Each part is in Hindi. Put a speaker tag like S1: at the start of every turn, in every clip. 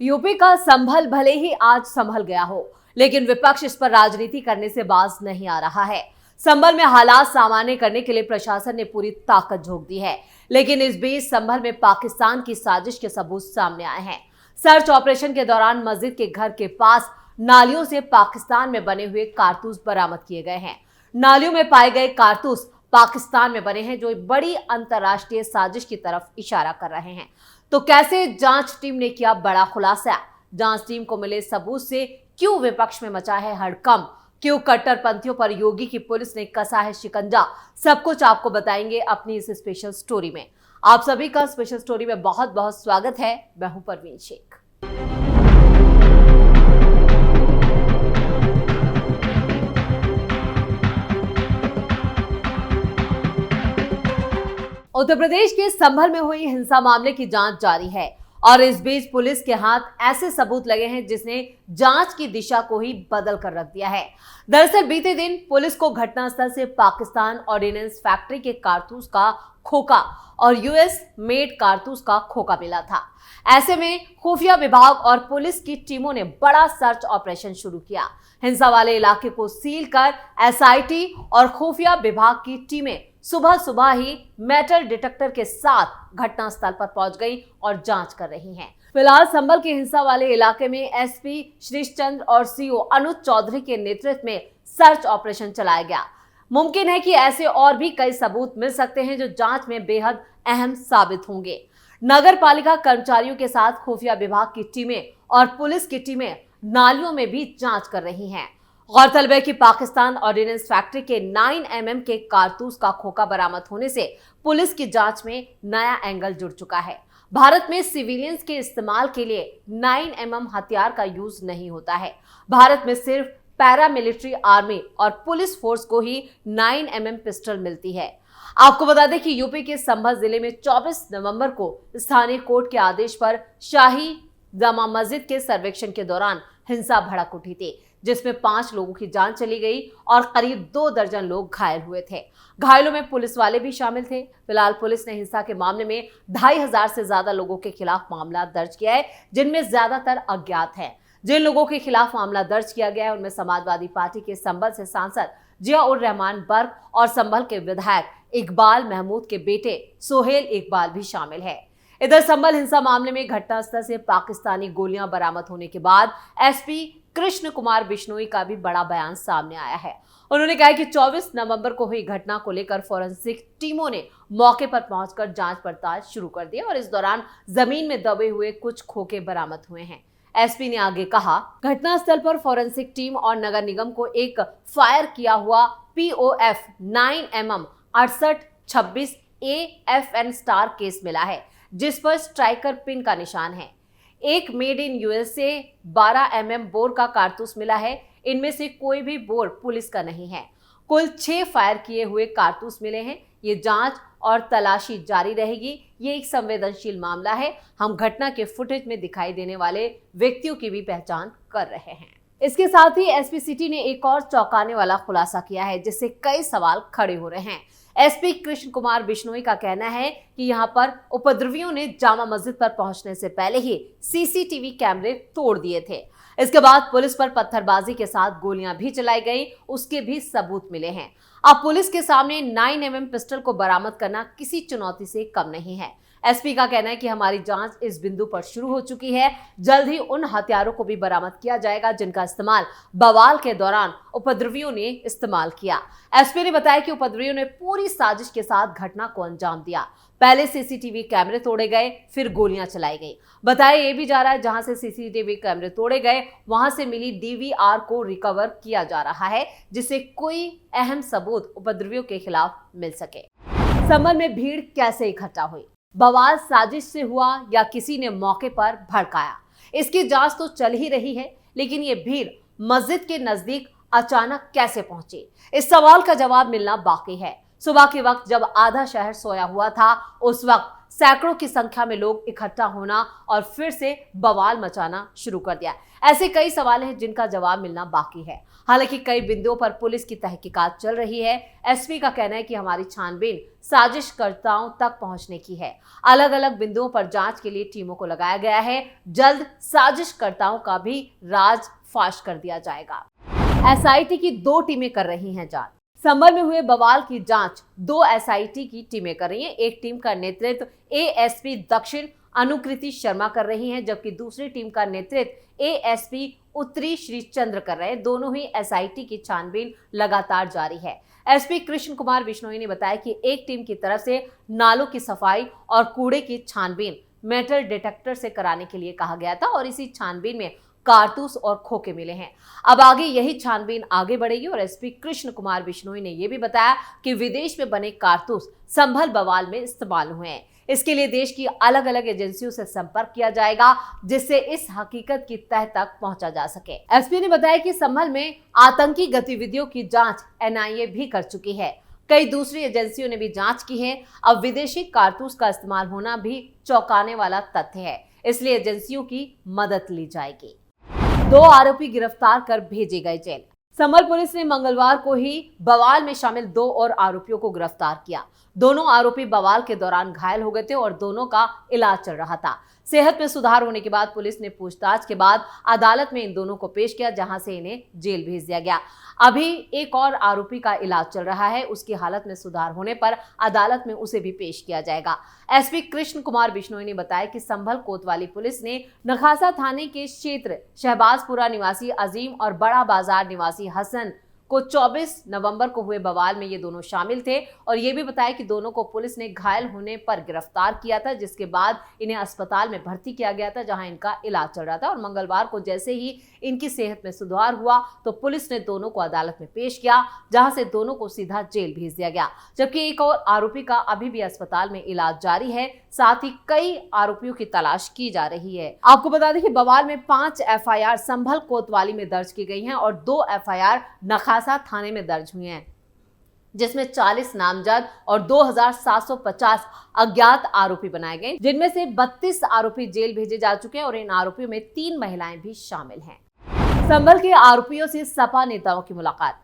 S1: यूपी का संभल भले ही आज संभल गया हो, लेकिन विपक्ष इस पर राजनीति करने से बाज नहीं आ रहा है। संभल में हालात सामान्य करने के लिए प्रशासन ने पूरी ताकत झोंक दी है, लेकिन इस बीच संभल में पाकिस्तान की साजिश के सबूत सामने आए हैं। सर्च ऑपरेशन के दौरान मस्जिद के घर के पास नालियों से पाकिस्तान में बने हुए कारतूस बरामद किए गए हैं। नालियों में पाए गए कारतूस पाकिस्तान में बने हैं, जो एक बड़ी अंतर्राष्ट्रीय साजिश की तरफ इशारा कर रहे हैं। तो कैसे जांच टीम ने किया बड़ा खुलासा? जांच टीम को मिले सबूत से क्यों विपक्ष में मचा है हड़कंप? क्यों कट्टरपंथियों पर योगी की पुलिस ने कसा है शिकंजा? सब कुछ आपको बताएंगे अपनी इस स्पेशल स्टोरी में। आप सभी का स्पेशल स्टोरी में बहुत बहुत स्वागत है। मैं हूं परवीन शेख। उत्तर प्रदेश के संभल में हुई हिंसा मामले की जांच जारी है और इस बीच पुलिस के हाथ ऐसे सबूत लगे हैं जिसने जांच की दिशा को ही बदल कर रख दिया है। दरअसल बीते दिन पुलिस को घटनास्थल से पाकिस्तान ऑर्डिनेंस फैक्ट्री के कारतूस का खोखा और यूएस मेड कारतूस का खोखा मिला था। ऐसे में खुफिया विभाग और पुलिस की टीमों ने बड़ा सर्च ऑपरेशन शुरू किया। हिंसा वाले इलाके को सील कर एसआईटी और खुफिया विभाग की टीमें सुबह सुबह ही मेटल डिटेक्टर के साथ घटनास्थल पर पहुंच गई और जांच कर रही हैं। फिलहाल संभल के हिंसा वाले इलाके में एसपी श्रीश चंद्र और सीओ अनुज चौधरी के नेतृत्व में सर्च ऑपरेशन चलाया गया। मुमकिन है कि ऐसे और भी कई सबूत मिल सकते हैं जो जांच में बेहद अहम साबित होंगे। नगर पालिका कर्मचारियों के साथ खुफिया विभाग की टीमें और पुलिस की टीमें नालियों में भी जांच कर रही हैं। गौरतलब है कि पाकिस्तान ऑर्डिनेंस फैक्ट्री के 9mm के कारतूस का खोखा बरामद होने से पुलिस की जांच में नया एंगल जुड़ चुका है। भारत में सिविलियंस के इस्तेमाल के लिए 9mm हथियार का यूज नहीं होता है। भारत में सिर्फ पैरामिलिट्री आर्मी और पुलिस फोर्स को ही 9mm पिस्टल मिलती है। आपको बता दें कि यूपी के संभल जिले में 24 नवंबर को स्थानीय कोर्ट के आदेश पर शाही जामा मस्जिद के सर्वेक्षण के दौरान हिंसा भड़क उठी थी, जिसमें 5 लोगों की जान चली गई और करीब 2 दर्जन लोग घायल हुए थे। घायलों में पुलिस वाले भी शामिल थे। फिलहाल पुलिस ने हिंसा के मामले में 2500 से ज्यादा लोगों के खिलाफ मामला दर्ज किया है, जिनमें ज्यादातर अज्ञात हैं। जिन लोगों के खिलाफ मामला दर्ज किया गया है उनमें समाजवादी पार्टी के संभल से सांसद जियाउर रहमान बर्क और संभल के विधायक इकबाल महमूद के बेटे सोहेल इकबाल भी शामिल है। इधर संभल हिंसा मामले में घटनास्थल से पाकिस्तानी गोलियां बरामद होने के बाद एसपी कृष्ण कुमार बिश्नोई का भी बड़ा बयान सामने आया है। उन्होंने कहा कि 24 नवंबर को हुई घटना को लेकर फोरेंसिक टीमों ने मौके पर पहुंचकर जांच पड़ताल शुरू कर दी और इस दौरान जमीन में दबे हुए कुछ खोखे बरामद हुए हैं। एसपी ने आगे कहा, घटनास्थल पर फोरेंसिक टीम और नगर निगम को एक फायर किया हुआ POF 9mm 6826 AFN star case मिला है, जिस पर स्ट्राइकर पिन का निशान है। एक made in USA 12mm bore का कारतूस मिला है। इनमें से कोई भी बोर पुलिस का नहीं है। कुल 6 फायर किए हुए कारतूस मिले हैं। ये जांच और तलाशी जारी रहेगी। ये एक संवेदनशील मामला है। हम घटना के फुटेज में दिखाई देने वाले व्यक्तियों की भी पहचान कर रहे हैं। इसके साथ ही एसपी सिटी ने एक और चौंकाने वाला खुलासा किया है, जिससे कई सवाल खड़े हो रहे हैं। एसपी कृष्ण कुमार बिश्नोई का कहना है कि यहां पर उपद्रवियों ने जामा मस्जिद पर पहुंचने से पहले ही सीसीटीवी कैमरे तोड़ दिए थे। इसके बाद पुलिस पर पत्थरबाजी के साथ गोलियां भी चलाई गई, उसके भी सबूत मिले हैं। अब पुलिस के सामने 9mm पिस्टल को बरामद करना किसी चुनौती से कम नहीं है। एसपी का कहना है कि हमारी जांच इस बिंदु पर शुरू हो चुकी है। जल्द ही उन हथियारों को भी बरामद किया जाएगा जिनका इस्तेमाल बवाल के दौरान उपद्रवियों ने इस्तेमाल किया। एसपी ने बताया कि उपद्रवियों ने पूरी साजिश के साथ घटना को अंजाम दिया। पहले सीसीटीवी कैमरे तोड़े गए, फिर गोलियां चलाई गई। बताया ये भी जा रहा है जहां से सीसीटीवी कैमरे तोड़े गए वहां से मिली DVR को रिकवर किया जा रहा है, जिससे कोई अहम सबूत उपद्रवियों के खिलाफ मिल सके। संभल में भीड़ कैसे इकट्ठा हुई? बवाल साजिश से हुआ या किसी ने मौके पर भड़काया? इसकी जांच तो चल ही रही है, लेकिन ये भीड़ मस्जिद के नजदीक अचानक कैसे पहुंची? इस सवाल का जवाब मिलना बाकी है। सुबह के वक्त जब आधा शहर सोया हुआ था, उस वक्त सैकड़ों की संख्या में लोग इकट्ठा होना और फिर से बवाल मचाना शुरू कर दिया। ऐसे कई सवाल हैं जिनका जवाब मिलना बाकी है। हालांकि कई बिंदुओं पर पुलिस की तहकीकात चल रही है। एसपी का कहना है कि हमारी छानबीन साजिशकर्ताओं तक पहुंचने की है। अलग अलग बिंदुओं पर जांच के लिए टीमों को लगाया गया है। जल्द साजिशकर्ताओं का भी राज फाश कर दिया जाएगा। एसआईटी की 2 टीमें कर रही हैं जांच। संभल में हुए बवाल की जांच 2 एसआईटी की टीमें कर रही हैं। एक टीम का नेतृत्व एएसपी दक्षिण अनुकृति शर्मा कर रही हैं, जबकि दूसरी टीम का नेतृत्व एएसपी उत्तरी श्री चंद्र कर रहे हैं। दोनों ही एसआईटी की छानबीन लगातार जारी है। एसपी कृष्ण कुमार बिश्नोई ने बताया कि एक टीम की तरफ से नालों की सफाई और कूड़े की छानबीन मेटल डिटेक्टर से कराने के लिए कहा गया था और इसी छानबीन में कारतूस और खोखे मिले हैं। अब आगे यही छानबीन आगे बढ़ेगी और एसपी कृष्ण कुमार बिश्नोई ने यह भी बताया कि विदेश में बने कारतूस संभल बवाल में इस्तेमाल हुए हैं। इसके लिए देश की अलग अलग एजेंसियों से संपर्क किया जाएगा, जिससे इस हकीकत की तह तक पहुंचा जा सके। एसपी ने बताया कि संभल में आतंकी गतिविधियों की जांच एनआईए भी कर चुकी है। कई दूसरी एजेंसियों ने भी जांच की है। अब विदेशी कारतूस का इस्तेमाल होना भी चौंकाने वाला तथ्य है, इसलिए एजेंसियों की मदद ली जाएगी। 2 आरोपी गिरफ्तार कर भेजे गए जेल। संभल पुलिस ने मंगलवार को ही बवाल में शामिल 2 और आरोपियों को गिरफ्तार किया। दोनों आरोपी बवाल के दौरान घायल हो गए थे और दोनों का इलाज चल रहा था। सेहत में सुधार होने के बाद पुलिस ने पूछताछ के बाद अदालत में इन दोनों को पेश किया, जहां से इन्हें जेल भेज दिया गया। अभी एक और आरोपी का इलाज चल रहा है। उसकी हालत में सुधार होने पर अदालत में उसे भी पेश किया जाएगा। एसपी कृष्ण कुमार बिश्नोई ने बताया कि संभल कोतवाली पुलिस ने नखासा थाने के क्षेत्र शहबाजपुरा निवासी अजीम और बड़ा बाजार निवासी हसन को 24 नवंबर को हुए बवाल में ये दोनों शामिल थे और ये भी बताया कि दोनों को पुलिस ने घायल होने पर गिरफ्तार किया था, जिसके बाद इन्हें अस्पताल में भर्ती किया गया था, जहां इनका इलाज चल रहा था। और मंगलवार को जैसे ही इनकी सेहत में सुधार हुआ तो पुलिस ने दोनों को अदालत में पेश किया, जहां से दोनों को सीधा जेल भेज दिया गया। जबकि एक और आरोपी का अभी भी अस्पताल में इलाज जारी है। साथ ही कई आरोपियों की तलाश की जा रही है। आपको बता दें कि बवाल में 5 एफआईआर संभल कोतवाली में दर्ज की गई हैं और 2 एफआईआर नखासा थाने में दर्ज हुई हैं, जिसमें 40 नामजद और 2750 अज्ञात आरोपी बनाए गए, जिनमें से 32 आरोपी जेल भेजे जा चुके हैं और इन आरोपियों में 3 महिलाएं भी शामिल हैं। संभल के आरोपियों से सपा नेताओं की मुलाकात।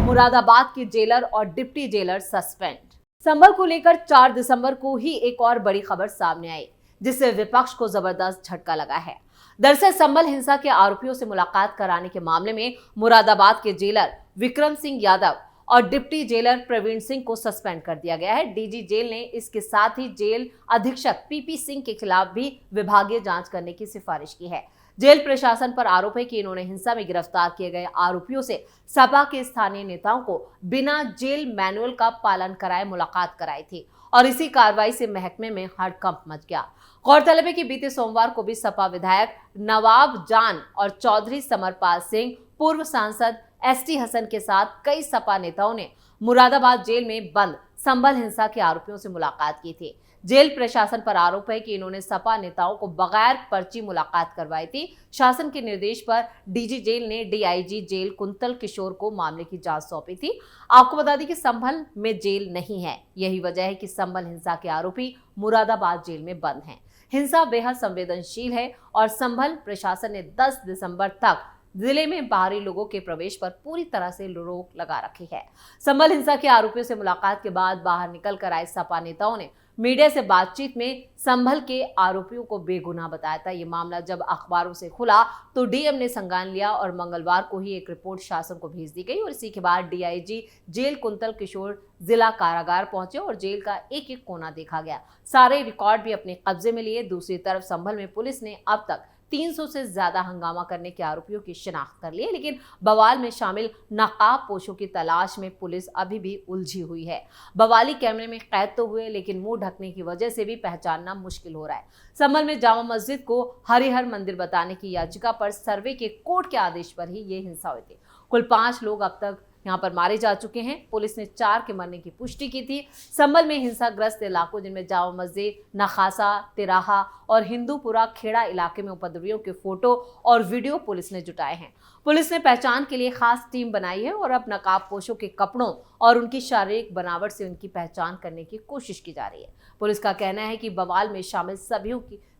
S1: मुरादाबाद के जेलर और डिप्टी जेलर सस्पेंड। संभल को लेकर 4 दिसंबर को ही एक और बड़ी खबर सामने आई, जिससे विपक्ष को जबरदस्त झटका लगा है। दरअसल संभल हिंसा के आरोपियों से मुलाकात कराने के मामले में मुरादाबाद के जेलर विक्रम सिंह यादव और डिप्टी जेलर प्रवीण सिंह को सस्पेंड कर दिया गया है। डीजी जेल ने इसके साथ ही जेल अधीक्षक पीपी सिंह के खिलाफ भी विभागीय जांच करने की सिफारिश की है। जेल प्रशासन पर आरोप है कि इन्होंने हिंसा में गिरफ्तार किए गए आरोपियों से सपा के स्थानीय नेताओं को बिना जेल मैनुअल का पालन कराए मुलाकात कराई थी और इसी कार्रवाई से महकमे में हड़कंप मच गया। गौरतलब है कि बीते सोमवार को भी सपा विधायक नवाब जान और चौधरी समरपाल सिंह, पूर्व सांसद एसटी हसन के साथ कई सपा नेताओं ने मुरादाबाद जेल में बंद संभल हिंसा के आरोपियों से मुलाकात की थी। जेल प्रशासन पर आरोप है कि इन्होंने सपा नेताओं को बगैर पर्ची मुलाकात करवाई थी। शासन के निर्देश पर डीजी जेल ने डीआईजी जेल कुंतल किशोर को मामले की जांच सौंपी थी। आपको बता दें कि संभल में जेल नहीं है। यही वजह है कि संभल हिंसा के आरोपी मुरादाबाद जेल में बंद हैं। हिंसा बेहद संवेदनशील है और संभल प्रशासन ने 10 दिसंबर तक जिले में बाहरी लोगों के प्रवेश पर पूरी तरह से रोक लगा रखी है। संभल हिंसा के आरोपियों से मुलाकात के बाद बाहर निकल कर आए सपा नेताओं ने मीडिया से बातचीत में संभल के आरोपियों को बेगुनाह बताया था। ये मामला जब अखबारों से खुला तो डीएम ने संज्ञान लिया और मंगलवार को ही एक रिपोर्ट शासन को भेज दी गई और इसी के बाद डीआईजी जेल कुंतल किशोर जिला कारागार पहुंचे और जेल का एक एक कोना देखा गया। सारे रिकॉर्ड भी अपने कब्जे में लिए। दूसरी तरफ संभल में पुलिस ने अब तक 300 से ज्यादा हंगामा करने के आरोपियों की शिनाख्त कर ली है, लेकिन बवाल में शामिल नकाब पोशों की तलाश में पुलिस अभी भी उलझी हुई है। बवाली कैमरे में कैद तो हुए, लेकिन मुंह ढकने की वजह से भी पहचानना मुश्किल हो रहा है। संभल में जामा मस्जिद को हरिहर मंदिर बताने की याचिका पर सर्वे के कोर्ट के आदेश पर ही ये हिंसा हुई थी। कुल 5 लोग अब तक यहाँ पर मारे जा चुके हैं। पुलिस ने 4 के मरने की पुष्टि की थी। संभल में हिंसाग्रस्त इलाकों जिनमें जामा मस्जिद, नखासा, तिराहा और हिंदूपुरा खेड़ा इलाके में उपद्रवियों के फोटो और वीडियो पुलिस ने जुटाए हैं। पुलिस ने पहचान के लिए खास टीम बनाई है और अब नकाबपोशों के कपड़ों और उनकी शारीरिक बनावट से उनकी पहचान करने की कोशिश की जा रही है। पुलिस का कहना है कि बवाल में शामिल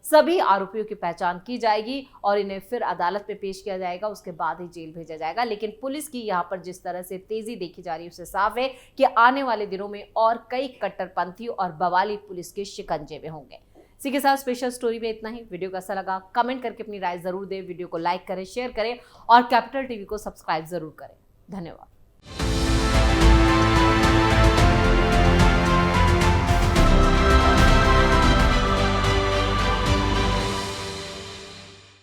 S1: सभी आरोपियों की पहचान की जाएगी और इन्हें फिर अदालत में पेश किया जाएगा, उसके बाद ही जेल भेजा जाएगा। लेकिन पुलिस की यहाँ पर जिस तरह से तेजी देखी जा रही है उससे साफ है कि आने वाले दिनों में और कई कट्टरपंथी और बवाली पुलिस के शिकंजे में होंगे। इसी के साथ स्पेशल स्टोरी में इतना ही। वीडियो कैसा लगा कमेंट करके अपनी राय जरूर दें। वीडियो को लाइक करें, शेयर करें और कैपिटल टीवी को सब्सक्राइब जरूर करें। धन्यवाद।